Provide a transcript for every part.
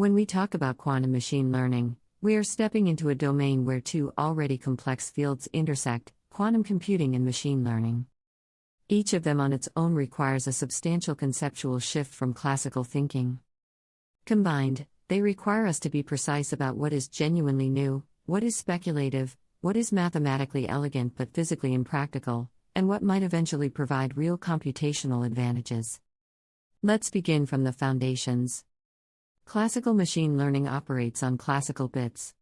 When we talk about quantum machine learning, we are stepping into a domain where two already complex fields intersect: quantum computing and machine learning. Each of them on its own requires a substantial conceptual shift from classical thinking. Combined, they require us to be precise about what is genuinely new, what is speculative, what is mathematically elegant but physically impractical, and what might eventually provide real computational advantages. Let's begin from the foundations. Classical machine learning operates on classical bits.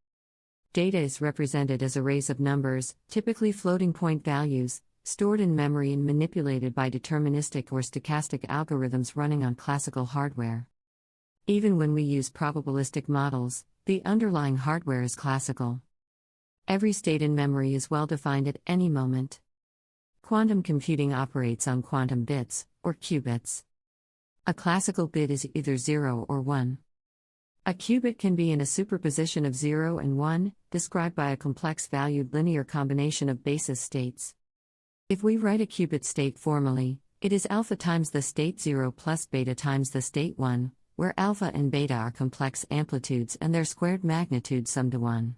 Data is represented as arrays of numbers, typically floating point values, stored in memory and manipulated by deterministic or stochastic algorithms running on classical hardware. Even when we use probabilistic models, the underlying hardware is classical. Every state in memory is well defined at any moment. Quantum computing operates on quantum bits, or qubits. A classical bit is either 0 or 1. A qubit can be in a superposition of 0 and 1, described by a complex-valued linear combination of basis states. If we write a qubit state formally, it is alpha times the state 0 plus beta times the state 1, where alpha and beta are complex amplitudes and their squared magnitudes sum to 1.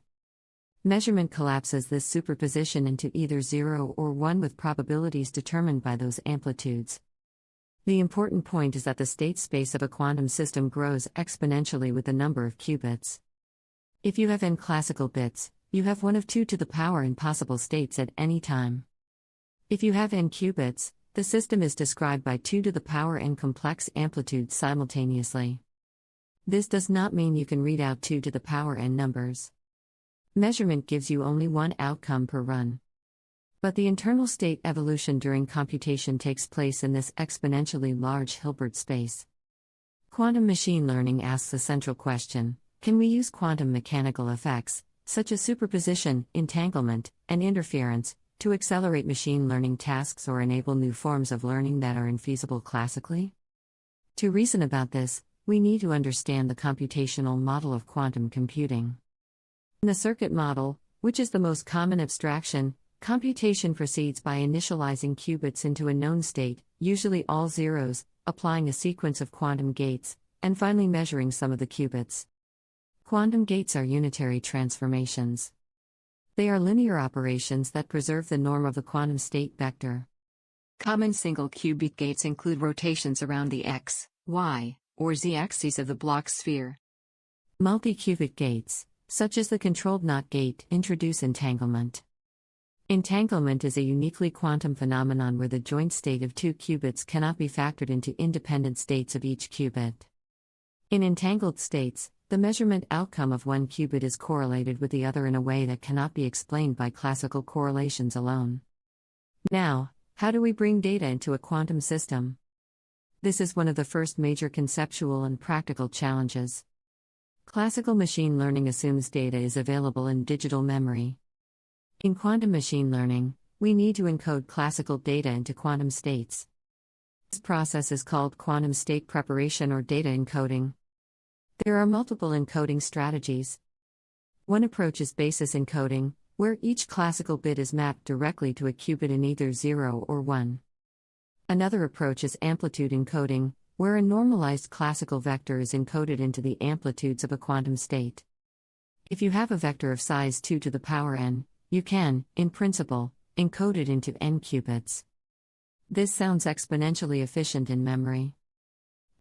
Measurement collapses this superposition into either 0 or 1 with probabilities determined by those amplitudes. The important point is that the state space of a quantum system grows exponentially with the number of qubits. If you have n classical bits, you have 1 of 2 to the power n possible states at any time. If you have n qubits, the system is described by 2 to the power n complex amplitudes simultaneously. This does not mean you can read out 2 to the power n numbers. Measurement gives you only one outcome per run. But the internal state evolution during computation takes place in this exponentially large Hilbert space. Quantum machine learning asks a central question: can we use quantum mechanical effects, such as superposition, entanglement, and interference, to accelerate machine learning tasks or enable new forms of learning that are infeasible classically? To reason about this, we need to understand the computational model of quantum computing. In the circuit model, which is the most common abstraction, computation proceeds by initializing qubits into a known state, usually all zeros, applying a sequence of quantum gates, and finally measuring some of the qubits. Quantum gates are unitary transformations. They are linear operations that preserve the norm of the quantum state vector. Common single qubit gates include rotations around the x, y, or z axes of the block sphere. Multi-qubit gates, such as the controlled NOT gate, introduce entanglement. Entanglement is a uniquely quantum phenomenon where the joint state of two qubits cannot be factored into independent states of each qubit. In entangled states, the measurement outcome of one qubit is correlated with the other in a way that cannot be explained by classical correlations alone. Now, how do we bring data into a quantum system? This is one of the first major conceptual and practical challenges. Classical machine learning assumes data is available in digital memory. In quantum machine learning, we need to encode classical data into quantum states. This process is called quantum state preparation or data encoding. There are multiple encoding strategies. One approach is basis encoding, where each classical bit is mapped directly to a qubit in either 0 or 1. Another approach is amplitude encoding, where a normalized classical vector is encoded into the amplitudes of a quantum state. If you have a vector of size 2 to the power n, you can, in principle, encode it into n qubits. This sounds exponentially efficient in memory.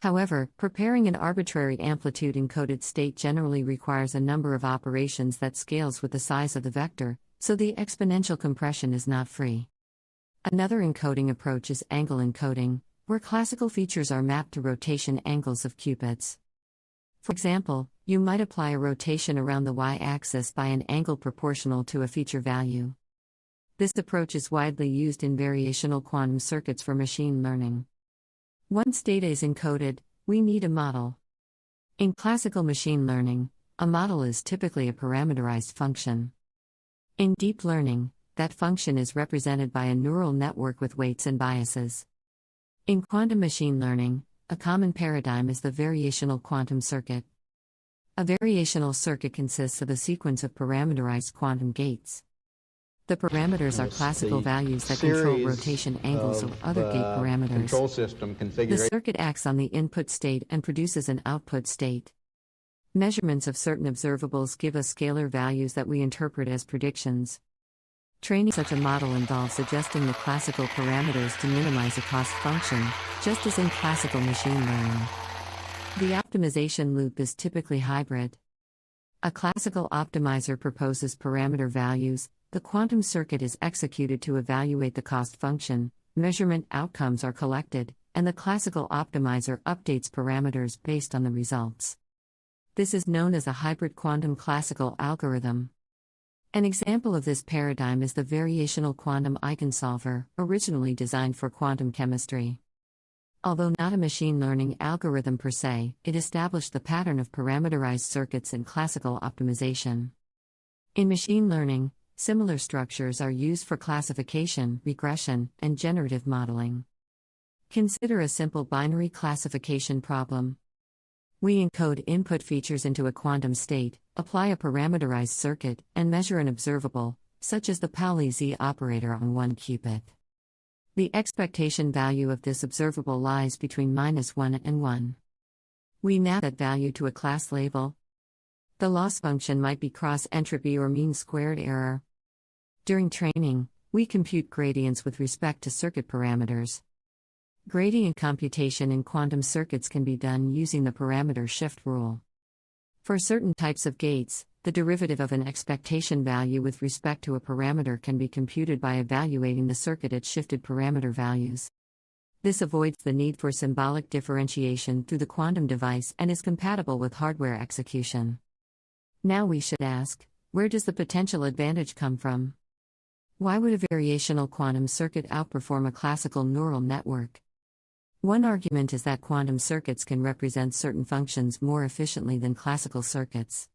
However, preparing an arbitrary amplitude-encoded state generally requires a number of operations that scales with the size of the vector, so the exponential compression is not free. Another encoding approach is angle encoding, where classical features are mapped to rotation angles of qubits. For example, you might apply a rotation around the y-axis by an angle proportional to a feature value. This approach is widely used in variational quantum circuits for machine learning. Once data is encoded, we need a model. In classical machine learning, a model is typically a parameterized function. In deep learning, that function is represented by a neural network with weights and biases. In quantum machine learning, a common paradigm is the variational quantum circuit. A variational circuit consists of a sequence of parameterized quantum gates. The parameters are classical values that control rotation angles or other gate parameters. Control system The configuration. circuit acts on the input state and produces an output state. Measurements of certain observables give us scalar values that we interpret as predictions. Training such a model involves adjusting the classical parameters to minimize a cost function, just as in classical machine learning. The optimization loop is typically hybrid. A classical optimizer proposes parameter values, the quantum circuit is executed to evaluate the cost function, measurement outcomes are collected, and the classical optimizer updates parameters based on the results. This is known as a hybrid quantum classical algorithm. An example of this paradigm is the variational quantum eigensolver, originally designed for quantum chemistry. Although not a machine learning algorithm per se, it established the pattern of parameterized circuits in classical optimization. In machine learning, similar structures are used for classification, regression, and generative modeling. Consider a simple binary classification problem. We encode input features into a quantum state, apply a parameterized circuit, and measure an observable, such as the Pauli Z operator on one qubit. The expectation value of this observable lies between -1 and 1. We map that value to a class label. The loss function might be cross-entropy or mean-squared error. During training, we compute gradients with respect to circuit parameters. Gradient computation in quantum circuits can be done using the parameter shift rule. For certain types of gates, the derivative of an expectation value with respect to a parameter can be computed by evaluating the circuit at shifted parameter values. This avoids the need for symbolic differentiation through the quantum device and is compatible with hardware execution. Now we should ask, where does the potential advantage come from? Why would a variational quantum circuit outperform a classical neural network? One argument is that quantum circuits can represent certain functions more efficiently than classical circuits.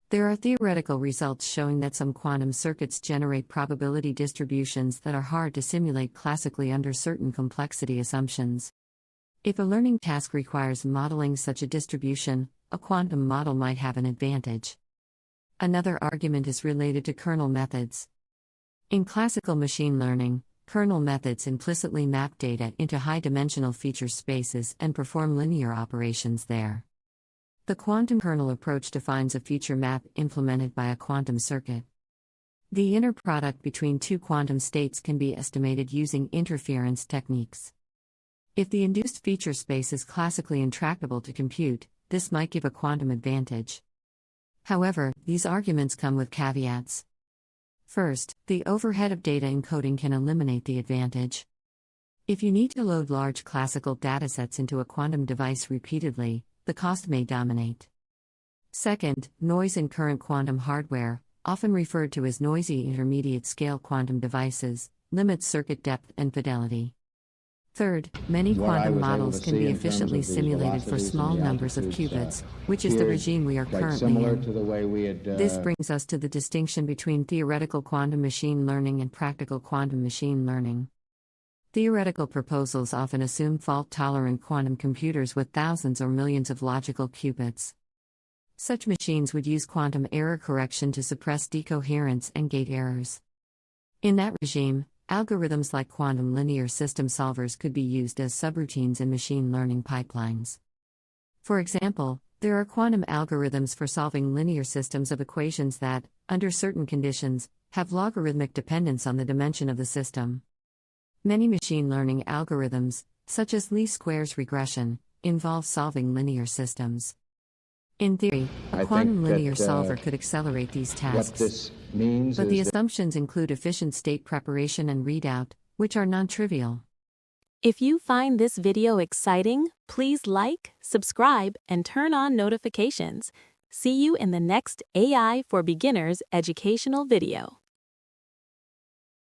There are theoretical results showing that some quantum circuits generate probability distributions that are hard to simulate classically under certain complexity assumptions. If a learning task requires modeling such a distribution, a quantum model might have an advantage. Another argument is related to kernel methods. In classical machine learning, kernel methods implicitly map data into high-dimensional feature spaces and perform linear operations there. The quantum kernel approach defines a feature map implemented by a quantum circuit. The inner product between two quantum states can be estimated using interference techniques. If the induced feature space is classically intractable to compute, this might give a quantum advantage. However, these arguments come with caveats. First, the overhead of data encoding can eliminate the advantage. If you need to load large classical datasets into a quantum device repeatedly, the cost may dominate. Second, noise in current quantum hardware, often referred to as noisy intermediate-scale quantum devices, limits circuit depth and fidelity. Third, many quantum models can be efficiently simulated for small numbers of qubits, which is the regime we are currently in. This brings us to the distinction between theoretical quantum machine learning and practical quantum machine learning. Theoretical proposals often assume fault-tolerant quantum computers with thousands or millions of logical qubits. Such machines would use quantum error correction to suppress decoherence and gate errors. In that regime, algorithms like quantum linear system solvers could be used as subroutines in machine learning pipelines. For example, there are quantum algorithms for solving linear systems of equations that, under certain conditions, have logarithmic dependence on the dimension of the system. Many machine learning algorithms, such as least squares regression, involve solving linear systems. In theory, a quantum linear solver could accelerate these tasks. But the assumptions include efficient state preparation and readout, which are non-trivial. If you find this video exciting, please like, subscribe, and turn on notifications. See you in the next AI for Beginners educational video.